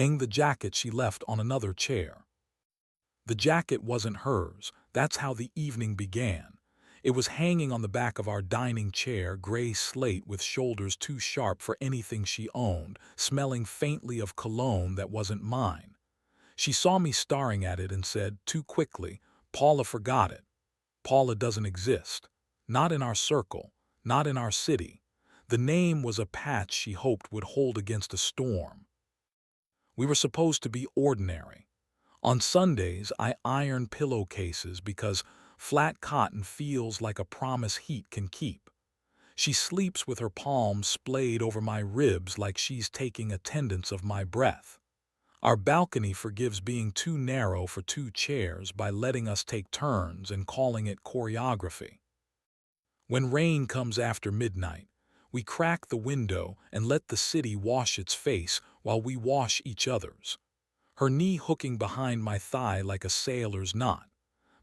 the jacket she left on another chair. The jacket wasn't hers. That's how the evening began. It was hanging on the back of our dining chair, gray slate with shoulders too sharp for anything she owned, smelling faintly of cologne that wasn't mine. She saw me staring at it and said, too quickly, "Paula forgot it. Paula doesn't exist. Not in our circle, not in our city." The name was a patch she hoped would hold against a storm. We were supposed to be ordinary. On Sundays, I iron pillowcases because flat cotton feels like a promise heat can keep. She sleeps with her palms splayed over my ribs like she's taking attendance of my breath. Our balcony forgives being too narrow for two chairs by letting us take turns and calling it choreography. When rain comes after midnight, we crack the window and let the city wash its face while we wash each other's. Her knee hooking behind my thigh like a sailor's knot,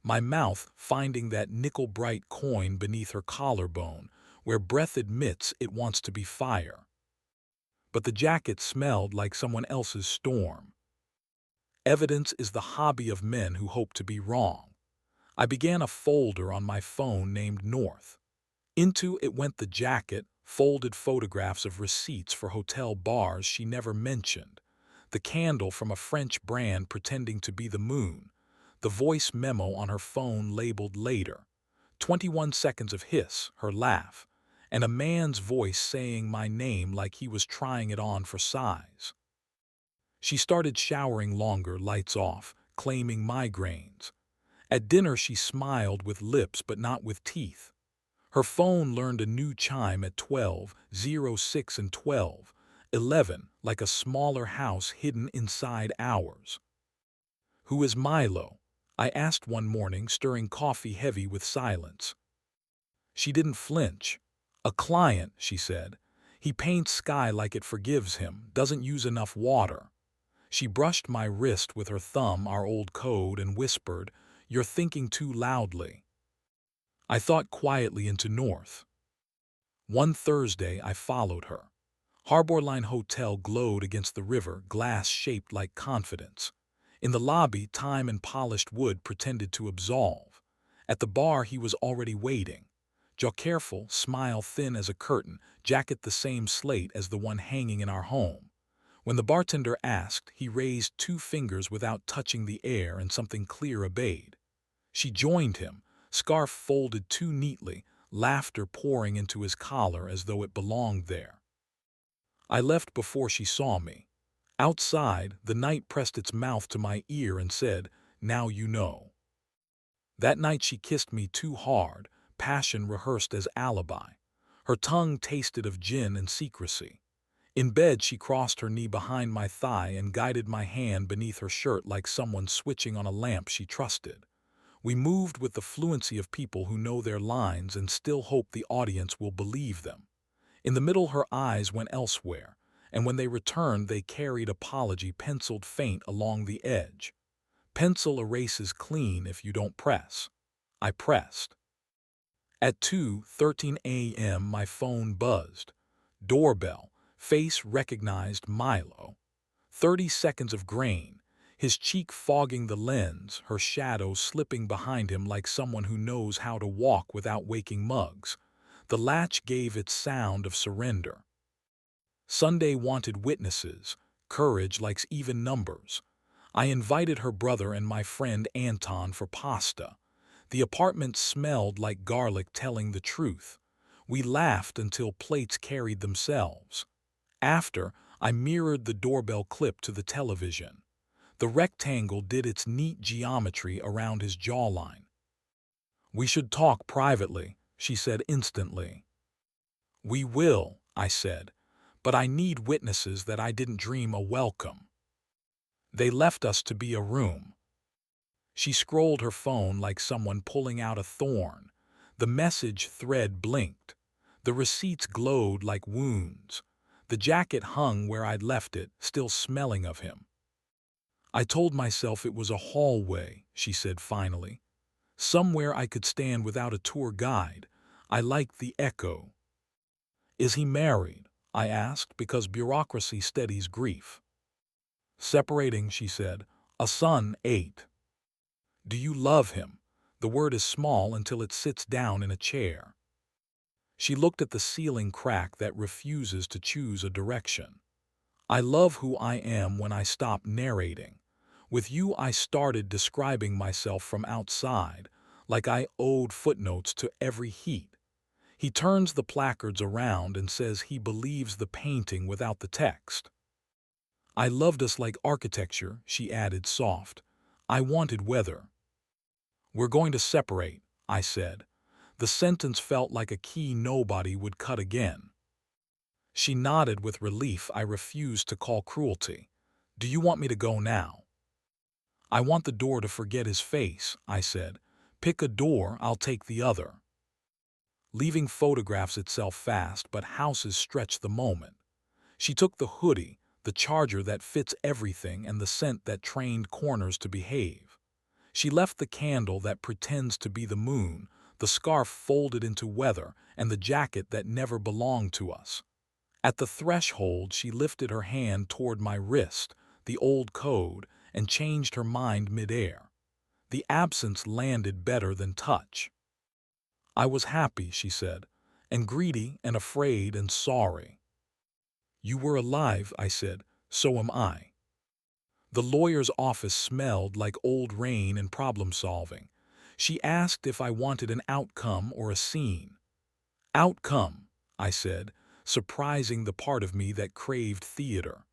my mouth finding that nickel-bright coin beneath her collarbone where breath admits it wants to be fire. But the jacket smelled like someone else's storm. Evidence is the hobby of men who hope to be wrong. I began a folder on my phone named North. Into it went the jacket, folded photographs of receipts for hotel bars she never mentioned, the candle from a French brand pretending to be the moon, the voice memo on her phone labeled later, 21 seconds of hiss, her laugh, and a man's voice saying my name like he was trying it on for size. She started showering longer, lights off, claiming migraines. At dinner she smiled with lips but not with teeth. Her phone learned a new chime at 12:06 and 12:11, like a smaller house hidden inside ours. "Who is Milo?" I asked one morning, stirring coffee heavy with silence. She didn't flinch. "A client," she said. "He paints sky like it forgives him, doesn't use enough water." She brushed my wrist with her thumb, our old code, and whispered, "You're thinking too loudly." I thought quietly into North. One Thursday I followed her. Harborline Hotel glowed against the river, glass shaped like confidence. In the lobby, time and polished wood pretended to absolve. At the bar he was already waiting. Jaw careful, smile thin as a curtain, jacket the same slate as the one hanging in our home. When the bartender asked, he raised two fingers without touching the air, and something clear obeyed. She joined him, scarf folded too neatly, laughter pouring into his collar as though it belonged there. I left before she saw me. Outside, the night pressed its mouth to my ear and said, "Now you know." That night she kissed me too hard, passion rehearsed as alibi. Her tongue tasted of gin and secrecy. In bed she crossed her knee behind my thigh and guided my hand beneath her shirt like someone switching on a lamp she trusted. We moved with the fluency of people who know their lines and still hope the audience will believe them. In the middle her eyes went elsewhere, and when they returned they carried apology penciled faint along the edge. Pencil erases clean if you don't press. I pressed. At 2:13 a.m. my phone buzzed. Doorbell. Face recognized Milo. 30 seconds of grain, his cheek fogging the lens, her shadow slipping behind him like someone who knows how to walk without waking mugs. The latch gave its sound of surrender. Sunday wanted witnesses. Courage likes even numbers. I invited her brother and my friend Anton for pasta. The apartment smelled like garlic telling the truth. We laughed until plates carried themselves. After, I mirrored the doorbell clip to the television. The rectangle did its neat geometry around his jawline. "We should talk privately," she said instantly. "We will," I said, "but I need witnesses that I didn't dream a welcome." They left us to be a room. She scrolled her phone like someone pulling out a thorn. The message thread blinked. The receipts glowed like wounds. The jacket hung where I'd left it, still smelling of him. "I told myself it was a hallway," she said finally. "Somewhere I could stand without a tour guide. I liked the echo." "Is he married?" I asked, because bureaucracy steadies grief. Separating, she said. A son, 8. Do you love him? The word is small until it sits down in a chair. She looked at the ceiling crack that refuses to choose a direction. I love who I am when I stop narrating. With you I started describing myself from outside, like I owed footnotes to every heat. He turns the placards around and says he believes the painting without the text. I loved us like architecture, she added soft. I wanted weather. We're going to separate, I said. The sentence felt like a key nobody would cut again. She nodded with relief I refused to call cruelty. Do you want me to go now? I want the door to forget his face, I said. Pick a door, I'll take the other. Leaving photographs itself fast, but houses stretch the moment. She took the hoodie, the charger that fits everything, and the scent that trained corners to behave. She left the candle that pretends to be the moon, the scarf folded into weather, and the jacket that never belonged to us. At the threshold, she lifted her hand toward my wrist, the old code, and changed her mind midair. The absence landed better than touch. I was happy, she said, and greedy and afraid and sorry. You were alive, I said, so am I. The lawyer's office smelled like old rain and problem-solving. She asked if I wanted an outcome or a scene. Outcome, I said, surprising the part of me that craved theater.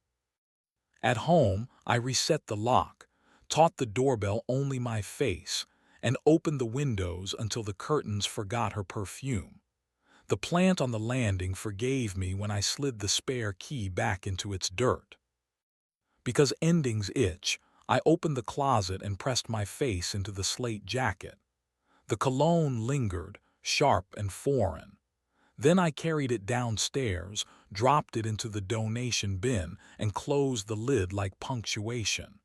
At home, I reset the lock, taught the doorbell only my face, and opened the windows until the curtains forgot her perfume. The plant on the landing forgave me when I slid the spare key back into its dirt. Because endings itch, I opened the closet and pressed my face into the slate jacket. The cologne lingered, sharp and foreign. Then I carried it downstairs, dropped it into the donation bin, and closed the lid like punctuation.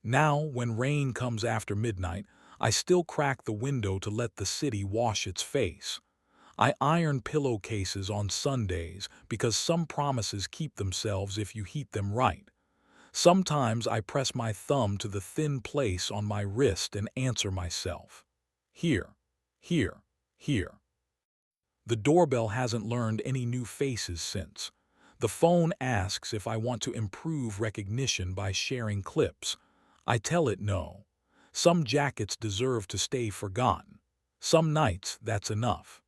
Now, when rain comes after midnight, I still crack the window to let the city wash its face. I iron pillowcases on Sundays because some promises keep themselves if you heat them right. Sometimes I press my thumb to the thin place on my wrist and answer myself. Here, here, here. The doorbell hasn't learned any new faces since. The phone asks if I want to improve recognition by sharing clips. I tell it no. Some jackets deserve to stay forgotten. Some nights, that's enough.